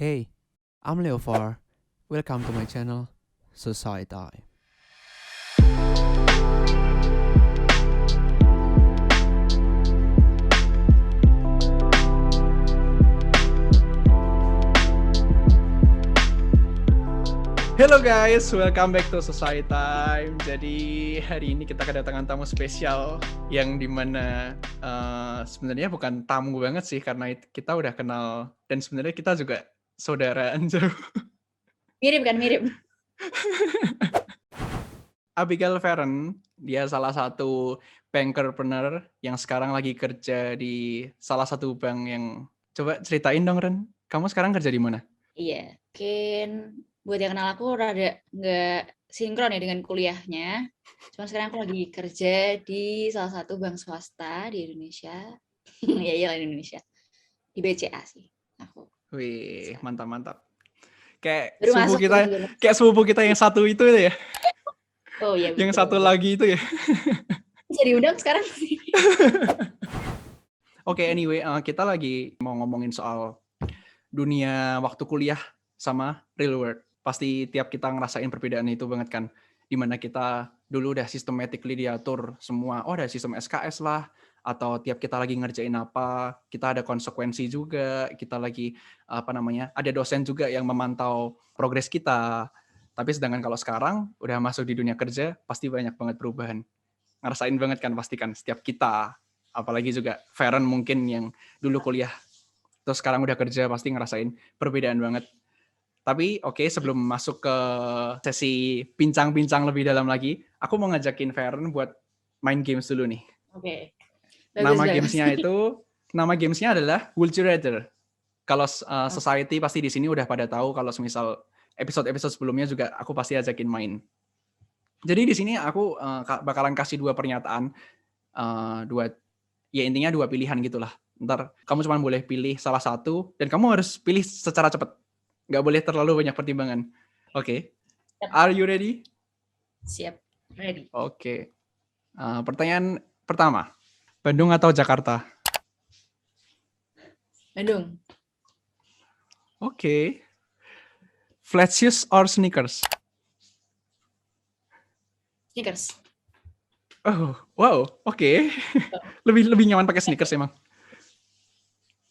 Hey, I'm Leofar. Welcome to my channel, Society. Hello guys, welcome back to Society Time. Jadi hari ini kita kedatangan tamu spesial yang dimana sebenarnya bukan tamu banget sih karena kita udah kenal dan sebenarnya kita juga saudaraan jauh. Mirip kan, mirip. Abigail Feren, dia salah satu bankerpreneur yang sekarang lagi kerja di salah satu bank yang coba ceritain dong Ren, kamu sekarang kerja di mana? Iya, mungkin buat yang kenal aku rada nggak sinkron ya dengan kuliahnya. Cuman sekarang aku lagi kerja di salah satu bank swasta di Indonesia. Ya iyalah di Indonesia. Di BCA sih aku. Wih, mantap. Kayak Baru sepupu masuk kita, juga. kayak sepupu kita yang satu itu ya. Oh iya betul. Yang satu lagi itu ya. Bisa diundang sekarang sih. Oke, anyway, kita lagi mau ngomongin soal dunia waktu kuliah sama real world. Pasti tiap kita ngerasain perbedaan itu banget kan. Dimana kita dulu udah systematically diatur semua. Oh, ada sistem SKS lah. Atau tiap kita lagi ngerjain apa, kita ada konsekuensi juga. Kita lagi, ada dosen juga yang memantau progres kita. Tapi sedangkan kalau sekarang udah masuk di dunia kerja, pasti banyak banget perubahan. Ngerasain banget kan pasti kan setiap kita. Apalagi juga Feren mungkin yang dulu kuliah terus sekarang udah kerja pasti ngerasain perbedaan banget. Tapi oke, sebelum masuk ke sesi bincang-bincang lebih dalam lagi, aku mau ngajakin Feren buat main games dulu nih. Oke. Nama gamesnya adalah Would You Rather. Kalau Society pasti di sini udah pada tahu kalau semisal episode-episode sebelumnya juga aku pasti ajakin main. Jadi di sini aku bakalan kasih dua pernyataan, intinya dua pilihan gitulah. Ntar kamu cuma boleh pilih salah satu dan kamu harus pilih secara cepat. Nggak boleh terlalu banyak pertimbangan. Oke. Are you ready? Siap. Ready. Oke. Pertanyaan pertama. Bandung atau Jakarta? Bandung. Oke. Flat shoes or sneakers? Sneakers. Oh, wow. Oke. Lebih nyaman pakai sneakers emang.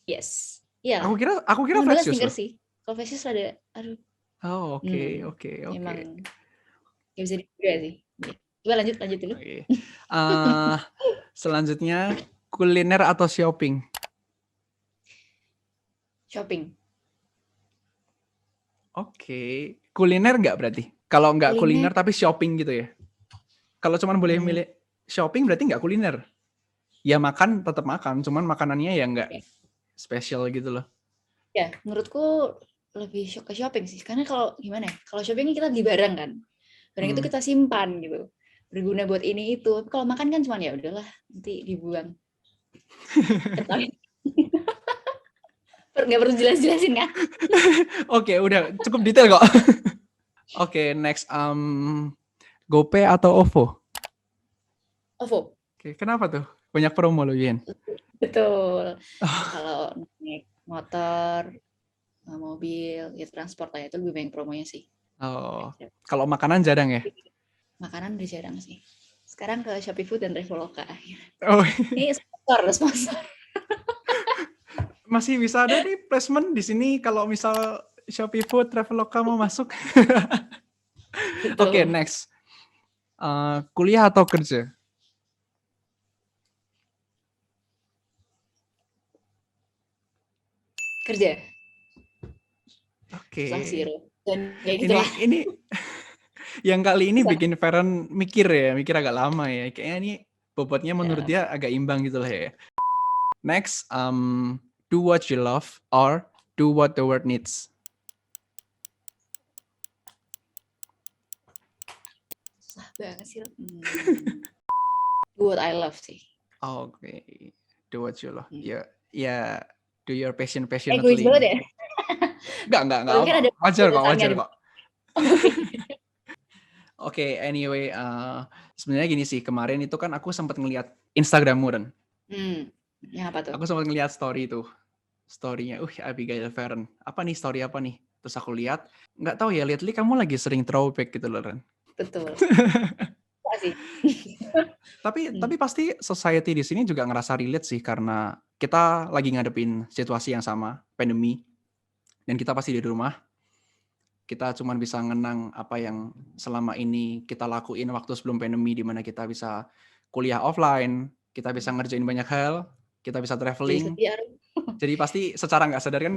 Yes. Iya. Aku kira flat shoes. Sneakers sih. Kalau flat shoes ada, aduh. Oh, oke. Emang nggak bisa diduga sih. Coba lanjut dulu. Okay. Selanjutnya, kuliner atau shopping? Shopping. Oke. Kuliner nggak berarti? Kalau nggak kuliner tapi shopping gitu ya? Kalau cuma boleh milih shopping berarti nggak kuliner? Ya makan tetap makan, cuman makanannya ya nggak spesial gitu loh. Ya, menurutku lebih ke shopping sih. Karena kalau gimana ya? Kalau shopping kita beli barang kan. Barang itu kita simpan gitu. Berguna buat ini itu. Tapi kalau makan kan cuma ya udahlah, nanti dibuang. Nggak perlu jelas-jelasin kan? Oke, udah cukup detail kok. Oke, next GoPay atau OVO? OVO. Oke, kenapa tuh? Banyak promo loh, Yen. Betul. Kalau naik motor, mobil, ya transport lah itu lebih banyak promonya sih. Oh, kalau makanan jarang ya? Makanan udah jarang sih. Sekarang ke Shopee Food dan Traveloka. Oh. Ini sponsor. Masih bisa ada nih placement di sini kalau misal Shopee Food, Traveloka mau masuk. Oke, next. Kuliah atau kerja? Kerja. Oke. Dan ya gitu lah. Ini yang kali ini bikin Feren mikir agak lama ya. Kayaknya ini bobotnya menurut dia agak imbang gitu lah ya. Next, do what you love or do what the world needs. Susah banget sih. Do what I love sih. Oke. Do what you love. Ya, do your passionately. Egois banget ya? Enggak. Wajar kok. Oke, anyway, sebenarnya gini sih, kemarin itu kan aku sempat ngeliat Instagrammu, Ren. Yang apa tuh? Aku sempat ngeliat story itu. story-nya. Abigail Feren. Apa nih story apa nih? Terus aku lihat, nggak tahu ya, lately kamu lagi sering throwback gitu loh, Ren. Betul. Enggak sih. Tapi pasti society di sini juga ngerasa relate sih karena kita lagi ngadepin situasi yang sama, pandemi, dan kita pasti di rumah. Kita cuma bisa ngenang apa yang selama ini kita lakuin waktu sebelum pandemi, di mana kita bisa kuliah offline, kita bisa ngerjain banyak hal, kita bisa Jadi traveling. sedih Arum. Jadi pasti secara nggak sadar kan,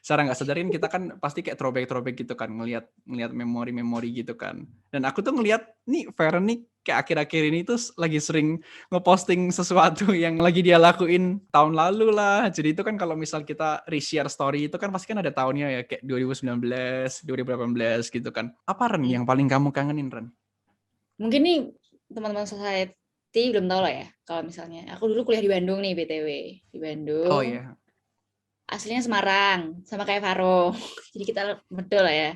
secara nggak sadarin kita kan pasti kayak throwback gitu kan, ngelihat memori-memori gitu kan. Dan aku tuh ngelihat nih Feren nih kayak akhir-akhir ini tuh lagi sering ngeposting sesuatu yang lagi dia lakuin tahun lalu lah. Jadi itu kan kalau misal kita reshare story itu kan pasti kan ada tahunnya ya, kayak 2019, 2018 gitu kan. Apa Ren yang paling kamu kangenin, Ren? Mungkin nih teman-teman society belum tahu lah ya. Kalau misalnya aku dulu kuliah di Bandung nih, BTW. Di Bandung. Oh iya. Aslinya Semarang, sama kayak Faro. Jadi kita medok lah ya.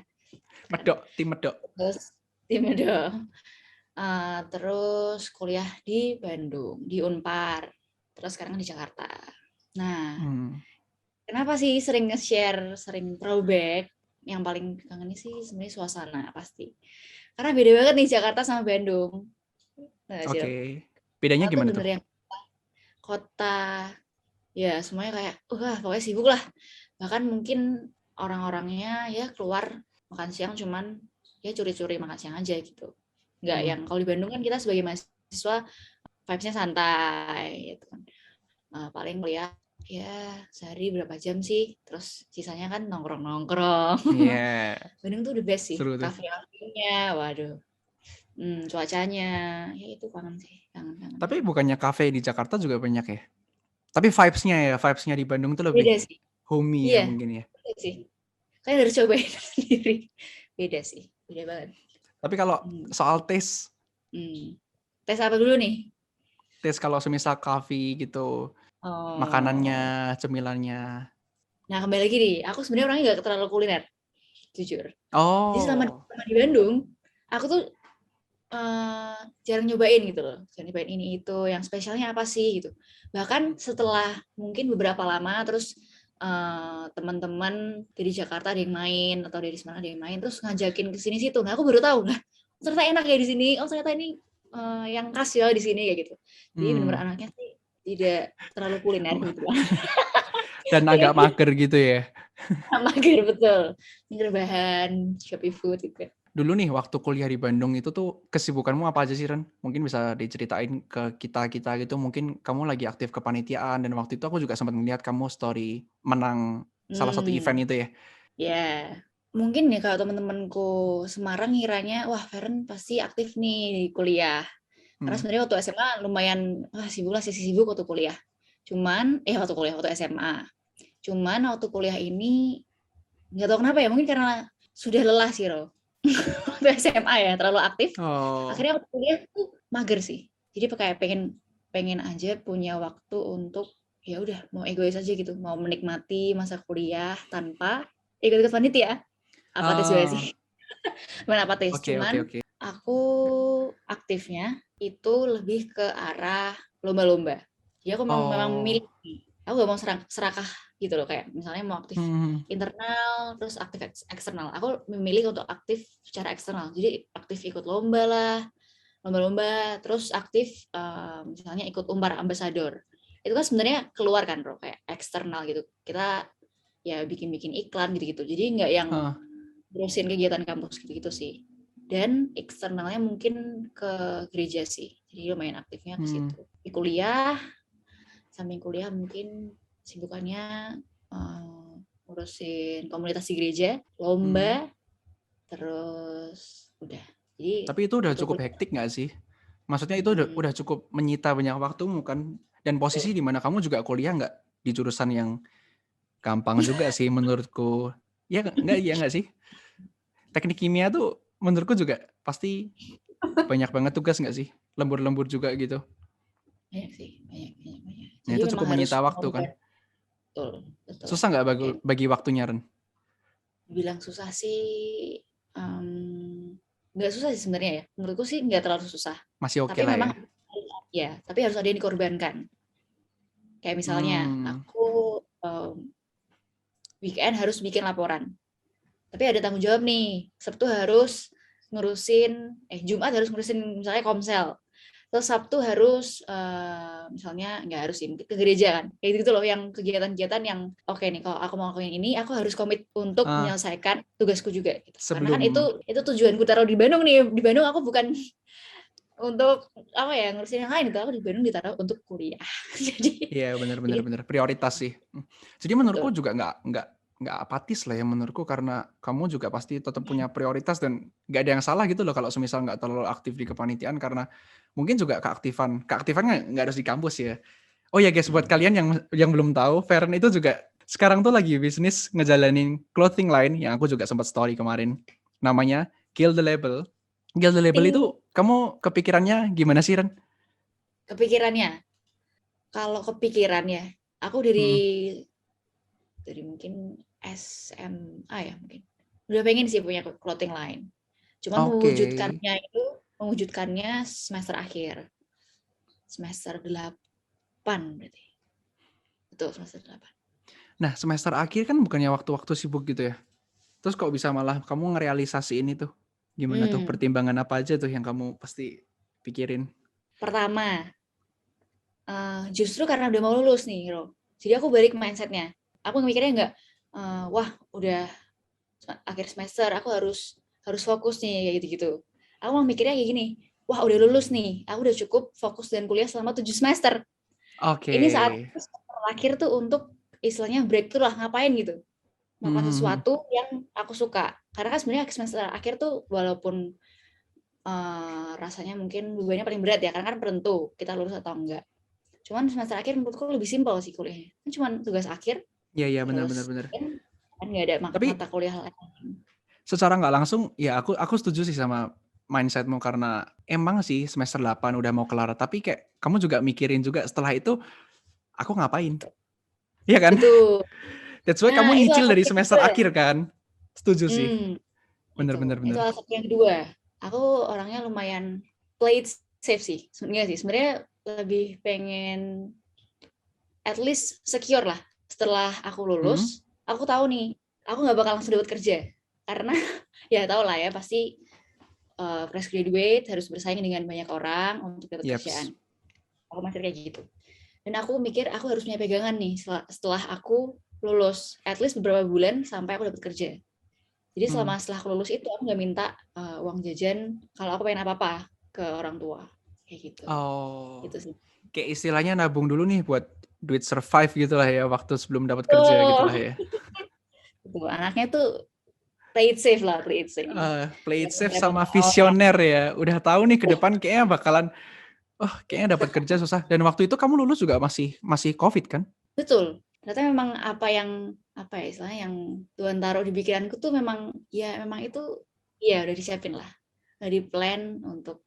Tim medok. Terus tim medok. Terus kuliah di Bandung, di Unpar. Terus sekarang di Jakarta. Nah, kenapa sih sering nge-share, sering throwback? Yang paling kangen sih sebenarnya suasana pasti. Karena beda banget nih Jakarta sama Bandung. Oke. Bedanya gimana tuh? Bener yang kota, ya semuanya kayak, pokoknya sibuk lah. Bahkan mungkin orang-orangnya ya keluar makan siang cuman ya curi-curi makan siang aja gitu. Nggak yang kalau di Bandung kan kita sebagai mahasiswa vibes-nya santai gitu kan. Paling kuliah ya sehari berapa jam sih, terus sisanya kan nongkrong-nongkrong. Iya. Bandung tuh the best sih, Seru tuh. kafe-kafenya, waduh. Cuacanya, ya itu kangen sih, kangen. Tapi bukannya kafe di Jakarta juga banyak ya? Tapi vibes-nya di Bandung tuh lebih Beda sih. homey Iya, ya mungkin ya. beda sih. Kayaknya harus cobain sendiri. Beda sih, beda banget. Tapi kalau soal taste, tes apa dulu nih? taste kalau semisal kafe gitu, makanannya, cemilannya. Nah kembali lagi nih, aku sebenarnya orangnya nggak terlalu kuliner, jujur. Oh. Jadi selama di Bandung, aku tuh jarang nyobain gitu loh, jarang nyobain ini itu, yang spesialnya apa sih gitu. Bahkan setelah mungkin beberapa lama, terus teman-teman dari Jakarta ada yang main atau dari Semarang ada yang main, terus ngajakin ke sini situ. Nah aku baru tahu, nah ternyata enak ya di sini. Oh ternyata ini yang khas ya di sini kayak gitu. Jadi benar-benar anaknya sih tidak terlalu kuliner gitu. Dan agak mager gitu ya. Mager betul, mager bahan Shopee Food gitu. Dulu nih waktu kuliah di Bandung itu tuh kesibukanmu apa aja sih, Ren? Mungkin bisa diceritain ke kita gitu. Mungkin kamu lagi aktif kepanitiaan, dan waktu itu aku juga sempat melihat kamu story menang salah satu event itu ya. Ya, mungkin ya kalau teman-temanku Semarang ngiranya, wah Feren pasti aktif nih di kuliah. Karena sebenarnya waktu SMA lumayan sibuk lah, sibuk waktu kuliah. Cuman waktu SMA. Cuman waktu kuliah ini nggak tahu kenapa ya, mungkin karena sudah lelah sih Ro. Waktu SMA ya terlalu aktif. Akhirnya waktu kuliah tuh mager sih. Jadi kayak pengen aja punya waktu untuk ya udah mau egois aja gitu, mau menikmati masa kuliah tanpa ikut-ikut panitia. Apatis juga sih. Bukan apatis, cuman aku aktifnya itu lebih ke arah lomba-lomba. Jadi aku memang milih, aku gak mau serakah gitu loh, kayak misalnya mau aktif internal terus aktif eksternal. Aku memilih untuk aktif secara eksternal. Jadi aktif ikut lomba, terus aktif misalnya ikut Unpar Ambassador. Itu kan sebenarnya keluar kan bro, kayak eksternal gitu. Kita ya bikin iklan gitu-gitu. Jadi nggak yang terusin kegiatan kampus gitu sih. Dan eksternalnya mungkin ke gereja sih. Jadi lumayan aktifnya ke situ. Di kuliah, samping kuliah mungkin sibukannya ngurusin komunitas di gereja, lomba, terus udah. Jadi, tapi itu udah cukup hektik nggak sih? Maksudnya itu udah cukup menyita banyak waktumu kan? Dan posisi di mana kamu juga kuliah nggak di jurusan yang gampang juga sih menurutku. Ya nggak sih? Teknik kimia tuh menurutku juga pasti banyak banget tugas nggak sih? Lembur-lembur juga gitu. Banyak sih, banyak. Nah, itu cukup menyita waktu kan? Betul. Susah nggak bagi waktunya, Ren? Bilang susah sih, nggak susah sih sebenarnya ya. Menurutku sih nggak terlalu susah. Masih oke lah memang, ya. Tapi harus ada yang dikorbankan. Kayak misalnya aku weekend harus bikin laporan. Tapi ada tanggung jawab nih. Sabtu harus Jumat harus ngurusin misalnya Komsel. Terus Sabtu harus misalnya nggak harus sih, ke gereja kan. Kayak gitu loh, yang kegiatan-kegiatan yang oke nih, kalau aku mau lakuin ini, aku harus komit untuk menyelesaikan tugasku juga. Gitu. Karena kan itu tujuanku taruh di Bandung nih. Di Bandung aku bukan untuk ngurusin yang lain, itu aku di Bandung ditaruh untuk kuliah. Jadi iya benar prioritas sih. Jadi menurutku juga nggak apatis lah ya menurutku, karena kamu juga pasti tetap punya prioritas dan nggak ada yang salah gitu loh kalau semisal nggak terlalu aktif di kepanitiaan, karena mungkin juga keaktifan nggak harus di kampus ya. Oh ya guys, buat kalian yang belum tahu, Feren itu juga sekarang tuh lagi bisnis ngejalanin clothing line yang aku juga sempat story kemarin. Namanya Kill the Label. Kill the Label itu kamu kepikirannya gimana sih, Ren? Kepikirannya? Kalau kepikirannya, aku dari mungkin SMA ya mungkin. Udah pengen sih punya clothing line. Cuman mewujudkannya semester akhir. Semester 8 berarti. Betul, semester 8. Nah, semester akhir kan bukannya waktu-waktu sibuk gitu ya? Terus kok bisa malah kamu ngerealisasiin itu? Gimana tuh, pertimbangan apa aja tuh yang kamu pasti pikirin? Pertama, justru karena udah mau lulus nih, Ro. Jadi aku balik mindsetnya. Aku mikirnya nggak, wah udah akhir semester, aku harus fokus nih, kayak gitu-gitu. Aku mau mikirnya kayak gini, wah udah lulus nih, aku udah cukup fokus dan kuliah selama 7 semester. Ini saat terakhir tuh untuk istilahnya breakthrough lah, ngapain gitu. Melakukan sesuatu yang aku suka. Karena kan sebenarnya semester akhir tuh walaupun rasanya mungkin bebannya paling berat ya, karena kan penentu kita lulus atau enggak. Cuman semester akhir menurutku lebih simpel sih kuliahnya. Kan cuma tugas akhir. Iya benar. Kan nggak ada mata kuliah lain. Secara nggak langsung, ya aku setuju sih sama mindsetmu, karena emang sih semester 8 udah mau kelar, tapi kayak kamu juga mikirin juga setelah itu aku ngapain. Iya kan? Betul. That's why kamu nyicil dari semester akhir kan? Setuju sih. Bener. Itu alasan yang kedua. Aku orangnya lumayan play it safe sih. Sebenarnya lebih pengen at least secure lah. Setelah aku lulus, aku tahu nih, aku nggak bakal langsung dapat kerja. Karena ya tau lah ya, pasti fresh graduate harus bersaing dengan banyak orang untuk dapat kerjaan. Aku masih kayak gitu. Dan aku mikir aku harus punya pegangan nih setelah aku lulus, at least beberapa bulan sampai aku dapat kerja. Jadi setelah aku lulus itu aku nggak minta uang jajan kalau aku pengen apa-apa ke orang tua, kayak gitu. Oh, gitu sih. Kayak istilahnya nabung dulu nih buat duit survive gitulah ya, waktu sebelum dapat kerja gitulah ya. Betul, anaknya tuh play it safe lah, play it safe. Play it safe sama visioner ya. Udah tahu nih ke depan kayaknya bakalan kayaknya dapat kerja susah. Dan waktu itu kamu lulus juga masih COVID kan? Betul. Ternyata memang istilahnya yang Tuhan taruh di pikiranku tuh memang itu udah disiapin lah. Udah di plan untuk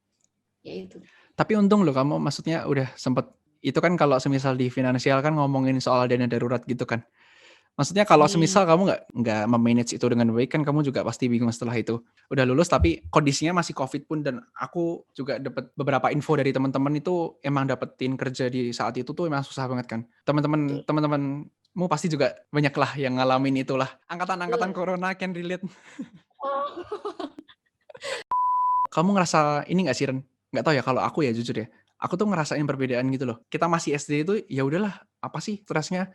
ya itu. Tapi untung loh kamu, maksudnya udah sempet, itu kan kalau semisal di finansial kan ngomongin soal dana darurat gitu kan. Maksudnya kalau semisal kamu nggak memanage itu dengan baik kan, kamu juga pasti bingung setelah itu. Udah lulus tapi kondisinya masih COVID pun, dan aku juga dapat beberapa info dari teman-teman itu emang dapetin kerja di saat itu tuh emang susah banget kan. Teman-temanmu pasti juga banyak lah yang ngalamin itulah. Angkatan corona can relate. Kamu ngerasa ini nggak sih, Ren? Nggak tahu ya, kalau aku ya jujur ya, aku tuh ngerasain perbedaan gitu loh. Kita masih SD itu ya udahlah, apa sih stresnya?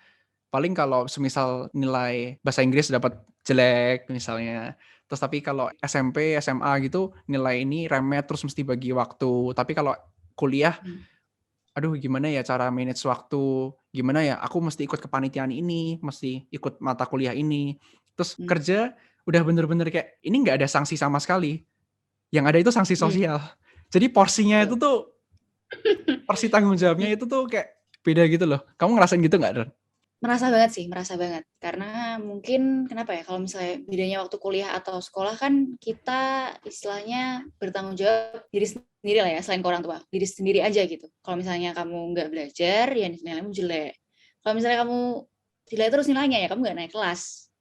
Paling kalau semisal nilai bahasa Inggris dapat jelek misalnya, terus tapi kalau SMP, SMA gitu nilai ini remet terus mesti bagi waktu. Tapi kalau kuliah, aduh gimana ya cara manage waktu, gimana ya aku mesti ikut kepanitiaan ini, mesti ikut mata kuliah ini. Terus kerja udah bener-bener kayak ini nggak ada sanksi sama sekali. Yang ada itu sanksi sosial. Jadi porsinya itu tuh, porsi tanggung jawabnya itu tuh kayak beda gitu loh. Kamu ngerasain gitu nggak, Ren? Merasa banget. Karena mungkin kenapa ya, kalau misalnya bedanya waktu kuliah atau sekolah kan kita istilahnya bertanggung jawab diri sendiri lah ya, selain ke orang tua, diri sendiri aja gitu. Kalau misalnya kamu nggak belajar, ya nilaimu jelek. Kalau misalnya kamu jelek terus nilainya, ya kamu nggak naik kelas.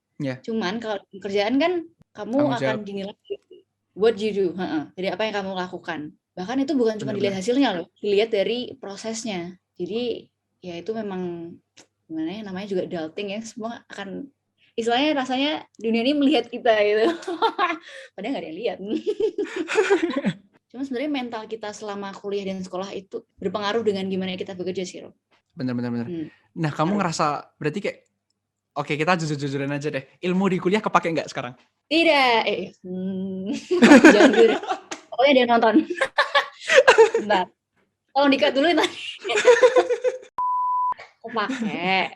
Cuman kalau kerjaan kan kamu akan dinilai what you do, jadi apa yang kamu lakukan. Bahkan itu bukan cuma dilihat hasilnya loh, dilihat dari prosesnya. Jadi ya itu memang gimana ya namanya juga adulting ya, semua akan istilahnya rasanya dunia ini melihat kita gitu. Padahal nggak ada yang lihat. Cuma sebenarnya mental kita selama kuliah dan sekolah itu berpengaruh dengan gimana kita bekerja sih, Ro. Bener. Hmm, Nah, kamu pengaruh. ngerasa berarti kayak oke, kita jujur-jujuran aja deh. Ilmu di kuliah kepake nggak sekarang? Tidak, jangan dulu deh. Pokoknya dia nonton. Bentar. Tolong dikat dulu tadi. Kepake.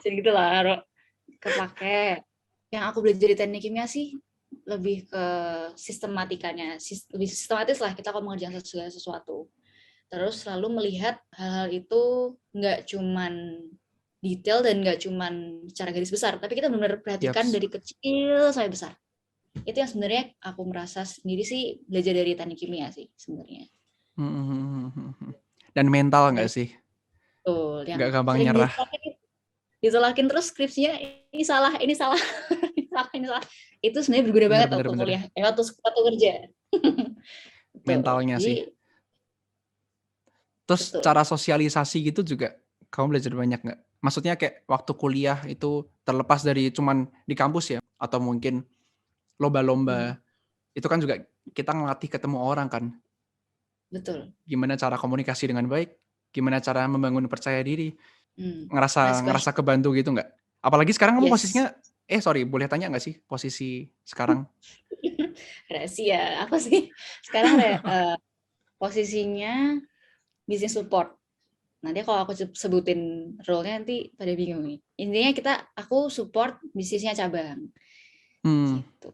Jadi gitu lah, Ro. Kepake. Yang aku belajar di teknik kimia sih lebih ke sistematikanya, lebih sistematis lah kita kalau mengerjakan segala sesuatu. Terus selalu melihat hal-hal itu nggak cuman detail dan nggak cuman secara garis besar, tapi kita benar-benar perhatikan dari kecil sampai besar. Itu yang sebenarnya aku merasa sendiri sih belajar dari teknik kimia sih sebenarnya. Dan mental nggak sih? Betul, yang Nggak gampang sering nyerah. ditolakin terus skripsinya ini salah, ini salah. ini salah. Itu sebenarnya berguna banget waktu kuliah, waktu kerja. Mentalnya sih. Jadi, terus betul. cara sosialisasi gitu juga kamu belajar banyak nggak? Maksudnya kayak waktu kuliah itu terlepas dari cuman di kampus ya, atau mungkin lomba-lomba, itu kan juga kita ngelatih ketemu orang kan. Betul. Gimana cara komunikasi dengan baik, gimana cara membangun percaya diri, Nice ngerasa kebantu gitu nggak? Apalagi sekarang kamu Yes. posisinya, boleh tanya nggak sih posisi sekarang? Rahasia apa sih? Sekarang posisinya business support. Nanti kalau aku sebutin role-nya nanti pada bingung nih. Intinya aku support bisnisnya cabang. Gitu.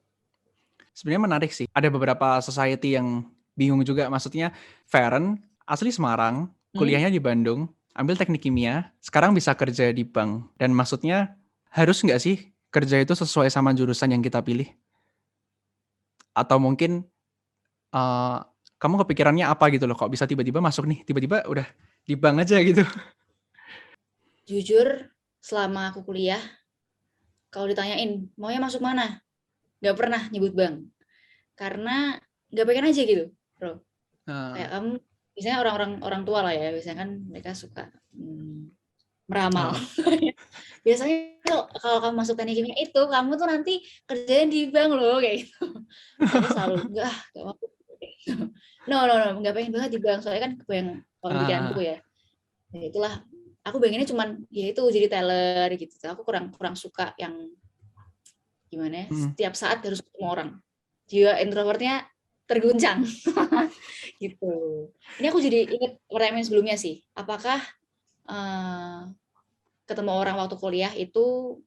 Sebenarnya menarik sih. Ada beberapa society yang bingung juga. Maksudnya Feren asli Semarang, kuliahnya di Bandung, ambil teknik kimia, sekarang bisa kerja di bank. Dan maksudnya harus nggak sih kerja itu sesuai sama jurusan yang kita pilih? Atau mungkin kamu kepikirannya apa gitu loh, kok bisa tiba-tiba masuk nih, tiba-tiba udah di bank aja gitu. Jujur, selama aku kuliah, kalau ditanyain maunya masuk mana, nggak pernah nyebut bank. Karena nggak pengen aja gitu, bro. Kayak kamu, misalnya orang tua lah ya, biasanya kan mereka suka meramal. Biasanya kalau kamu masuk teknik kimia itu, kamu tuh nanti kerjanya di bank loh, kayak gitu. Aku selalu, enggak mau. No, nggak pengen banget di bank. Soalnya kan kebayang kalau pikiranku ya. Ya itulah, aku pengennya cuman ya itu jadi teller gitu. Aku kurang suka yang gimana ya, setiap saat harus ketemu orang. Jiwa introvertnya terguncang. Gitu. Ini aku jadi ingat pertanyaan sebelumnya sih. Apakah ketemu orang waktu kuliah itu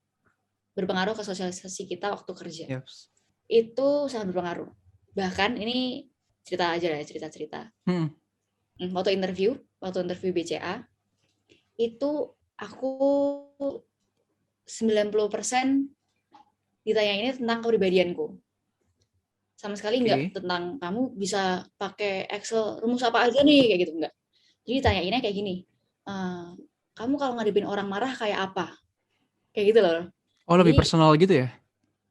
berpengaruh ke sosialisasi kita waktu kerja? Itu sangat berpengaruh. Bahkan ini cerita aja lah ya, cerita. Waktu interview BCA, itu aku 90% ditanyainnya tentang kepribadianku. Sama sekali enggak tentang kamu bisa pakai Excel, rumus apa aja nih, kayak gitu, enggak. Jadi ditanyainnya kayak gini, kamu kalau ngadepin orang marah kayak apa? Kayak gitu loh. Oh, lebih personal gitu ya?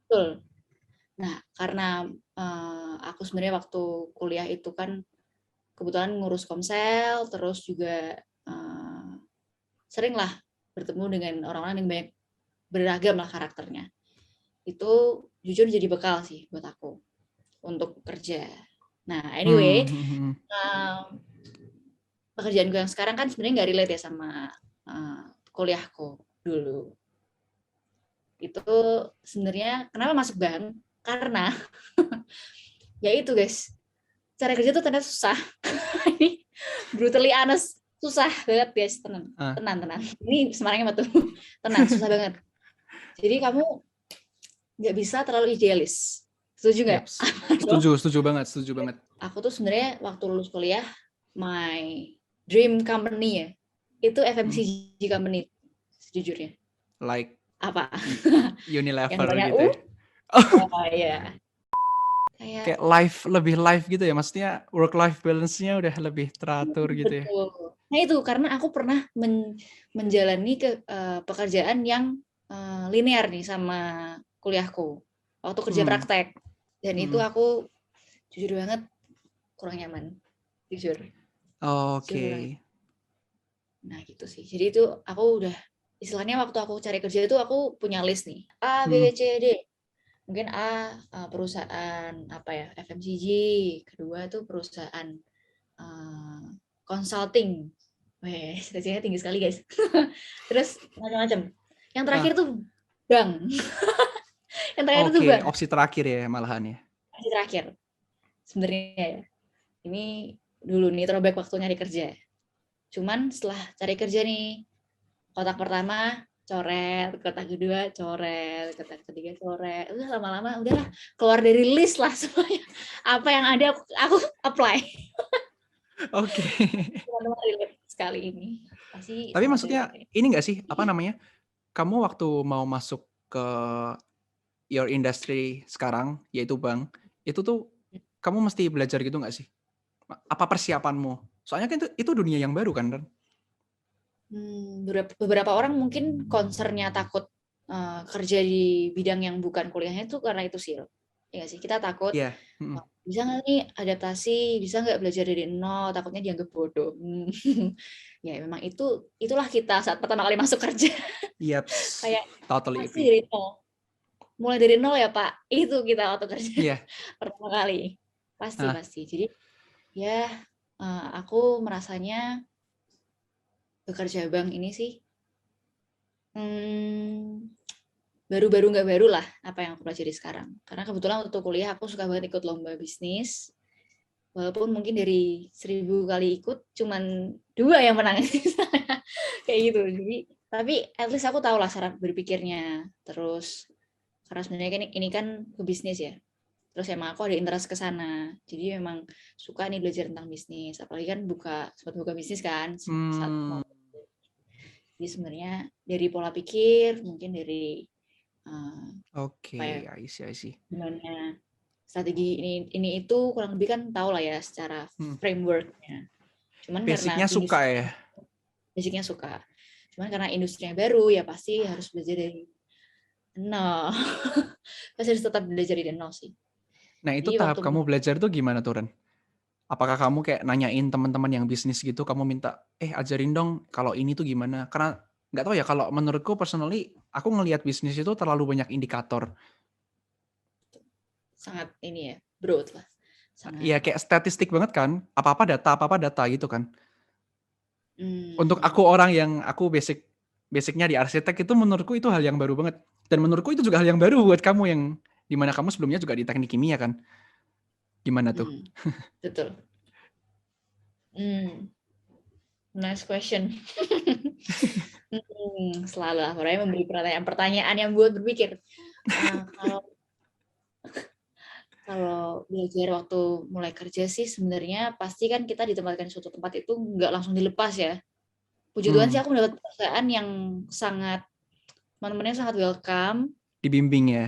Betul. Nah, karena aku sebenarnya waktu kuliah itu kan kebetulan ngurus Komsel, terus juga sering lah bertemu dengan orang-orang yang banyak beragam lah karakternya. Itu jujur jadi bekal sih buat aku untuk kerja. Nah, anyway, pekerjaanku yang sekarang kan sebenarnya nggak relate ya sama kuliahku dulu. Itu sebenarnya kenapa masuk bank? Karena ya itu guys, cara kerja tuh ternyata susah. Ini brutally honest, susah banget guys, tenang. Ini Semarangnya betul, tenang, susah banget. Jadi kamu nggak bisa terlalu idealis. Setuju nggak? Setuju banget. Aku tuh sebenarnya waktu lulus kuliah, my dream company ya, itu FMCG company, sejujurnya. Like apa? Unilever yang gitu ya? Oh iya. Kayak lebih live gitu ya, maksudnya work life balance-nya udah lebih teratur gitu ya. Betul. Nah itu karena aku pernah menjalani pekerjaan yang linear nih sama kuliahku waktu kerja praktek, dan itu aku jujur banget kurang nyaman, jujur. Oke. Nah gitu sih. Jadi itu aku udah istilahnya waktu aku cari kerja itu aku punya list nih A, B, Hmm. C, D. Mungkin A perusahaan apa ya FMCG, kedua tuh perusahaan consulting. Weh, cita-citanya tinggi sekali guys. Terus macam-macam. Yang terakhir tuh bank. Yang terakhir tuh Oke, bank. opsi terakhir ya malahan ya. Opsi terakhir. Sebenarnya ya. Ini dulu nih throwback waktu nyari kerja. Cuman setelah cari kerja nih, kotak pertama coret, kotak kedua coret, kotak ketiga coret. Udah lama-lama udahlah keluar dari list lah semuanya. Apa yang ada aku apply. Oke. Teman-teman relate sekali ini. Pasti Tapi sangat maksudnya relate. ini nggak sih apa namanya? Kamu waktu mau masuk ke your industry sekarang yaitu bank, itu tuh kamu mesti belajar gitu nggak sih? Apa persiapanmu? Soalnya kan itu dunia yang baru kan, Ren? Beberapa orang mungkin concernnya takut kerja di bidang yang bukan kuliahnya itu karena itu sih. Ya nggak sih, kita takut Iya. Mm. bisa nggak nih adaptasi, bisa nggak belajar dari nol, takutnya dianggap bodoh. Ya memang itulah kita saat pertama kali masuk kerja. Yaps. Kayak Totally pasti agree. dari nol. Mulai dari nol ya Pak, itu kita waktu kerja Iya. pertama kali. Pasti. Ah, Jadi ya aku merasanya bekerja bank ini sih baru-baru nggak baru lah apa yang aku pelajari sekarang. Karena kebetulan waktu kuliah aku suka banget ikut lomba bisnis. Walaupun mungkin dari 1000 kali ikut, cuman 2 yang menang. Kayak gitu. Jadi, tapi at least aku tahu lah cara berpikirnya. Terus, karena sebenarnya ini kan ke bisnis ya. Terus emang aku ada interest ke sana. Jadi memang suka nih belajar tentang bisnis. Apalagi kan sempat buka bisnis kan saat mau. Jadi sebenarnya dari pola pikir, mungkin dari apa ya, Oke, I see. gimana strategi ini itu kurang lebih kan tahu lah ya secara frameworknya. Cuman karena Basicnya suka ya. basicnya suka. Cuman karena industrinya baru ya pasti harus belajar dari nol. Pasti harus tetap belajar dari nol sih. Nah itu Jadi tahap waktu kamu belajar tuh gimana tuh, Ren? Apakah kamu kayak nanyain teman-teman yang bisnis gitu, kamu minta, ajarin dong kalau ini tuh gimana? Karena nggak tahu ya, kalau menurutku personally, aku ngelihat bisnis itu terlalu banyak indikator. sangat ini ya, broad lah. Ya Sangat kayak statistik banget kan, apa-apa data gitu kan. Untuk aku hmm, orang yang basicnya di arsitek itu menurutku itu hal yang baru banget. Dan menurutku itu juga hal yang baru buat kamu yang dimana kamu sebelumnya juga di teknik kimia kan. Gimana tuh? betul. Nice question. Selalu lah, orangnya memberi pertanyaan yang buat berpikir. Kalau belajar waktu mulai kerja sih sebenarnya pasti kan kita ditempatkan di suatu tempat itu nggak langsung dilepas ya. Puji Tuhan sih aku mendapat perusahaan yang sangat teman-temannya sangat welcome. Dibimbing ya.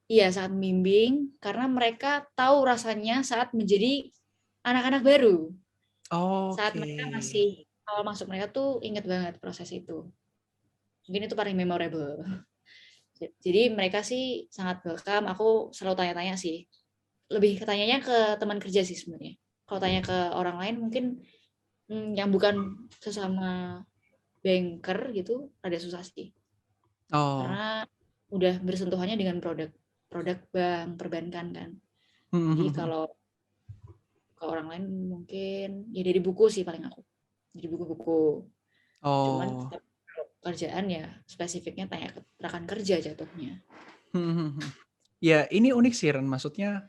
Iya, sangat membimbing karena mereka tahu rasanya saat menjadi anak-anak baru. Saat mereka Oke. masih awal masuk, mereka tuh inget banget proses itu. Mungkin itu paling memorable. Jadi mereka sih sangat welcome. Aku selalu tanya-tanya sih. Lebih tanyanya ke teman kerja sih sebenarnya. Kalau tanya ke orang lain mungkin yang bukan sesama banker gitu ada susah sih. Oh. Karena udah bersentuhannya dengan produk bank, perbankan kan. Jadi kalau ke orang lain mungkin ya dari buku sih paling aku. Dari buku-buku. Cuman Oh. tetap kerjaan ya spesifiknya tanya ke rekan kerja jatuhnya. Ya ini unik sih Ren, maksudnya